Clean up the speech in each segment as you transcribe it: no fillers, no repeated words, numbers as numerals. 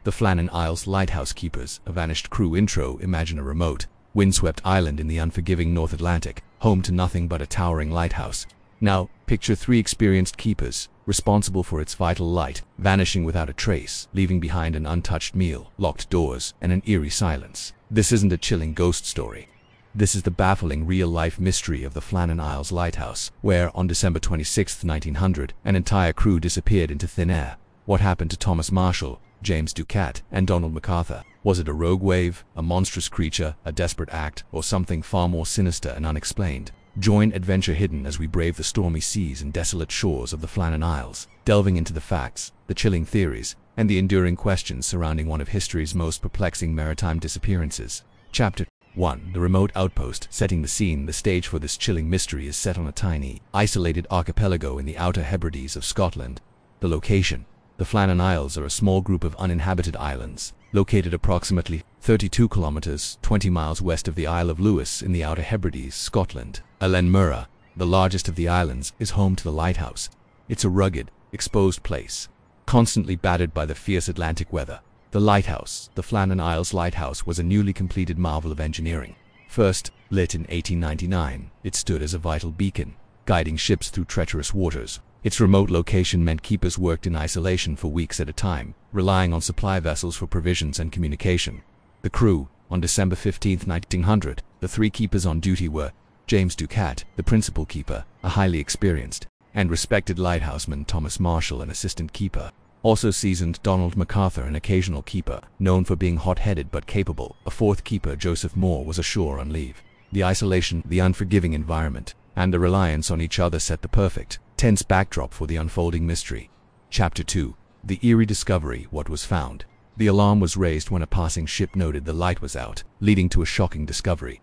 The FLANNAN Isles Lighthouse Keepers, a vanished crew intro. Imagine a remote, windswept island in the unforgiving North Atlantic, home to nothing but a towering lighthouse. Now, picture 3 experienced keepers, responsible for its vital light, vanishing without a trace, leaving behind an untouched meal, locked doors, and an eerie silence. This isn't a chilling ghost story. This is the baffling real-life mystery of the FLANNAN Isles Lighthouse, where, on December 26, 1900, an entire crew disappeared into thin air. What happened to Thomas Marshall, James Ducat, and Donald MacArthur? Was it a rogue wave, a monstrous creature, a desperate act, or something far more sinister and unexplained? Join AdventureHidden as we brave the stormy seas and desolate shores of the FLANNAN Isles, delving into the facts, the chilling theories, and the enduring questions surrounding one of history's most perplexing maritime disappearances. Chapter 1. The Remote Outpost. Setting the scene. The stage for this chilling mystery is set on a tiny, isolated archipelago in the Outer Hebrides of Scotland. The location. The FLANNAN Isles are a small group of uninhabited islands, located approximately 32 kilometers, 20 miles west of the Isle of Lewis in the Outer Hebrides, Scotland. Mura, the largest of the islands, is home to the lighthouse. It's a rugged, exposed place, constantly battered by the fierce Atlantic weather. The lighthouse, the FLANNAN Isles Lighthouse, was a newly completed marvel of engineering. First lit in 1899, it stood as a vital beacon, guiding ships through treacherous waters. Its remote location meant keepers worked in isolation for weeks at a time, relying on supply vessels for provisions and communication. The crew. On December 15, 1900, the 3 keepers on duty were James Ducat, the principal keeper, a highly experienced and respected lighthouseman; Thomas Marshall, an assistant keeper; also seasoned Donald MacArthur, an occasional keeper, known for being hot-headed but capable. A 4th keeper, Joseph Moore, was ashore on leave. The isolation, the unforgiving environment, and the reliance on each other set the perfect, tense backdrop for the unfolding mystery. Chapter 2. The Eerie Discovery. What was found? The alarm was raised when a passing ship noted the light was out, leading to a shocking discovery.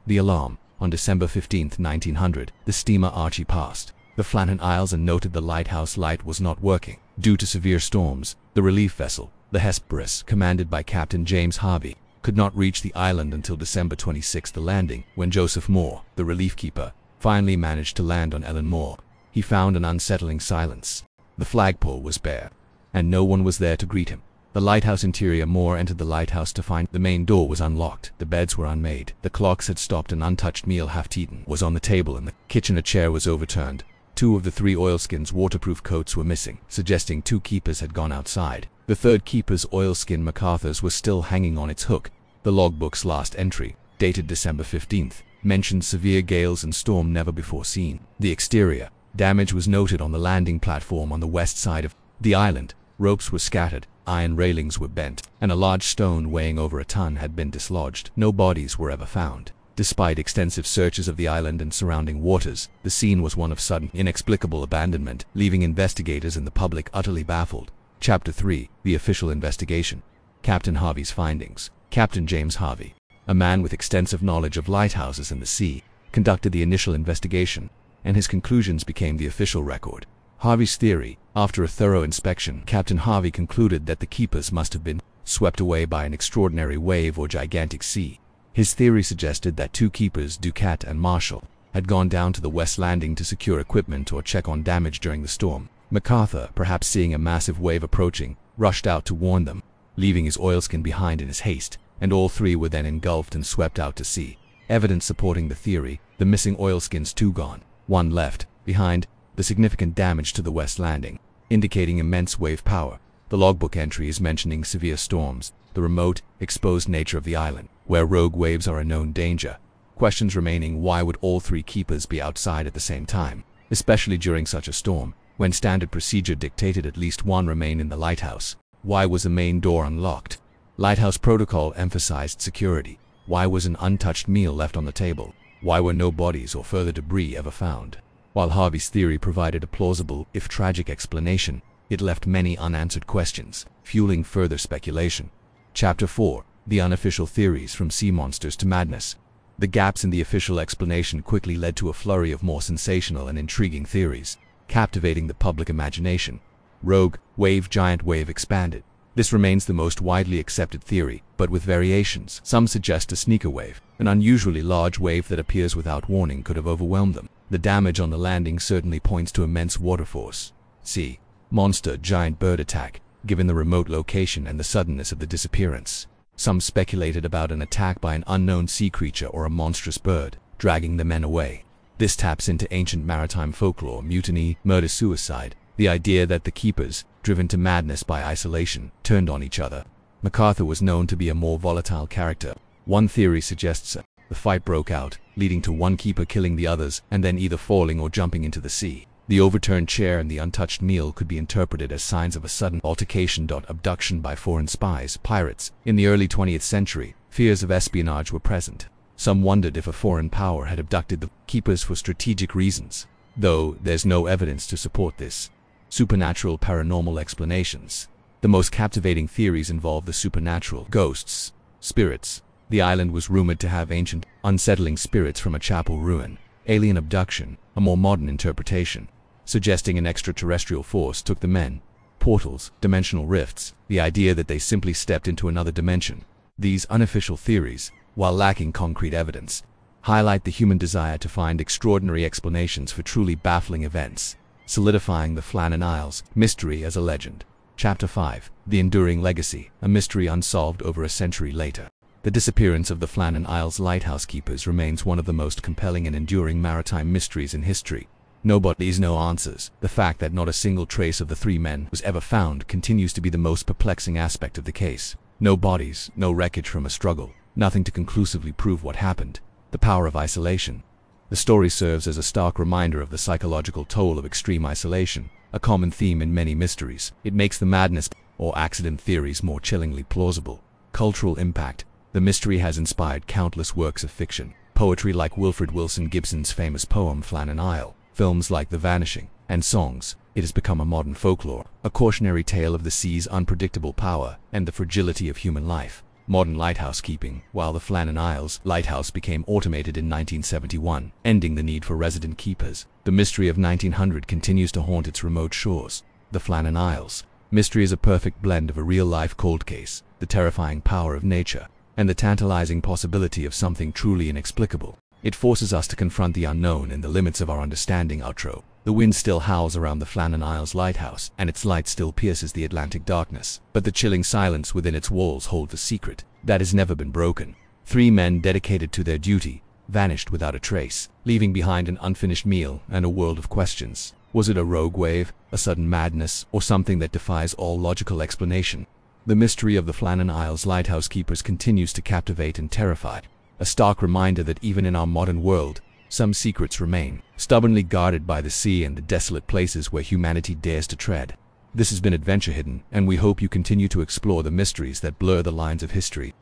The alarm. On December 15, 1900, the steamer Archie passed the FLANNAN Isles and noted the lighthouse light was not working. Due to severe storms, the relief vessel, the Hesperus, commanded by Captain James Harvey, could not reach the island until December 26. The landing, when Joseph Moore, the relief keeper, finally managed to land on Moore, he found an unsettling silence. The flagpole was bare, and no one was there to greet him. The lighthouse interior. Moore entered the lighthouse to find the main door was unlocked, the beds were unmade, the clocks had stopped, an untouched meal half-eaten was on the table in the kitchen, a chair was overturned. 2 of the 3 oilskins' waterproof coats were missing, suggesting 2 keepers had gone outside. The 3rd keeper's oilskin, MacArthur's, was still hanging on its hook. The logbook's last entry, dated December 15th, mentioned severe gales and storm never before seen. The exterior. Damage was noted on the landing platform on the west side of the island. Ropes were scattered, iron railings were bent, and a large stone weighing over a ton had been dislodged. No bodies were ever found. Despite extensive searches of the island and surrounding waters, the scene was one of sudden, inexplicable abandonment, leaving investigators and the public utterly baffled. Chapter 3. The Official Investigation. Captain Harvey's findings. Captain James Harvey, a man with extensive knowledge of lighthouses and the sea, conducted the initial investigation, and his conclusions became the official record. Harvey's theory. After a thorough inspection, Captain Harvey concluded that the keepers must have been swept away by an extraordinary wave or gigantic sea. His theory suggested that 2 keepers, Ducat and Marshall, had gone down to the west landing to secure equipment or check on damage during the storm. MacArthur, perhaps seeing a massive wave approaching, rushed out to warn them, leaving his oilskin behind in his haste, and all 3 were then engulfed and swept out to sea. Evidence supporting the theory. The missing oilskins, 2 gone, 1 left behind. The significant damage to the west landing, indicating immense wave power. The logbook entries mentioning severe storms. The remote, exposed nature of the island, where rogue waves are a known danger. Questions remaining. Why would all 3 keepers be outside at the same time, especially during such a storm, when standard procedure dictated at least 1 remain in the lighthouse? Why was the main door unlocked? Lighthouse protocol emphasized security. Why was an untouched meal left on the table? Why were no bodies or further debris ever found? While Harvey's theory provided a plausible, if tragic, explanation, it left many unanswered questions, fueling further speculation. Chapter 4. The Unofficial Theories. From sea monsters to madness. The gaps in the official explanation quickly led to a flurry of more sensational and intriguing theories, captivating the public imagination. Rogue wave, giant wave expanded. This remains the most widely accepted theory, but with variations. Some suggest a sneaker wave, an unusually large wave that appears without warning, could have overwhelmed them. The damage on the landing certainly points to immense water force. Sea monster, giant bird attack. given the remote location and the suddenness of the disappearance. Some speculated about an attack by an unknown sea creature or a monstrous bird, dragging the men away. This taps into ancient maritime folklore, mutiny, murder-suicide, the idea that the keepers, driven to madness by isolation, turned on each other. MacArthur was known to be a more volatile character. One theory suggests the fight broke out, leading to one keeper killing the others and then either falling or jumping into the sea. The overturned chair and the untouched meal could be interpreted as signs of a sudden altercation. Abduction by foreign spies, pirates. In the early 20th century, fears of espionage were present. Some wondered if a foreign power had abducted the keepers for strategic reasons, though there's no evidence to support this. Supernatural paranormal explanations. The most captivating theories involve the supernatural, ghosts, spirits. The island was rumored to have ancient, unsettling spirits from a chapel ruin. Alien abduction, a more modern interpretation, suggesting an extraterrestrial force took the men. Portals, dimensional rifts, the idea that they simply stepped into another dimension. These unofficial theories, while lacking concrete evidence, highlight the human desire to find extraordinary explanations for truly baffling events, solidifying the FLANNAN Isles mystery as a legend. Chapter 5. The Enduring Legacy, a mystery unsolved over a century later. The disappearance of the FLANNAN Isles lighthouse keepers remains one of the most compelling and enduring maritime mysteries in history. Nobody's no answers. The fact that not a single trace of the three men was ever found continues to be the most perplexing aspect of the case. No bodies, no wreckage from a struggle, nothing to conclusively prove what happened. The power of isolation. The story serves as a stark reminder of the psychological toll of extreme isolation, a common theme in many mysteries. It makes the madness or accident theories more chillingly plausible. Cultural impact. The mystery has inspired countless works of fiction, poetry like Wilfred Wilson Gibson's famous poem *Flannan Isle*, films like The Vanishing, and songs. It has become a modern folklore, a cautionary tale of the sea's unpredictable power and the fragility of human life. Modern lighthouse keeping. While the *Flannan Isles lighthouse became automated in 1971, ending the need for resident keepers, the mystery of 1900 continues to haunt its remote shores. The *Flannan Isles mystery is a perfect blend of a real-life cold case, the terrifying power of nature, and the tantalizing possibility of something truly inexplicable. It forces us to confront the unknown and the limits of our understanding. Outro. The wind still howls around the *Flannan Isles lighthouse, and its light still pierces the Atlantic darkness, but the chilling silence within its walls holds a secret that has never been broken. Three men dedicated to their duty vanished without a trace, leaving behind an unfinished meal and a world of questions. Was it a rogue wave, a sudden madness, or something that defies all logical explanation? The mystery of the *Flannan Isles lighthouse keepers continues to captivate and terrify, a stark reminder that even in our modern world, some secrets remain, stubbornly guarded by the sea and the desolate places where humanity dares to tread. This has been Adventure Hidden, and we hope you continue to explore the mysteries that blur the lines of history.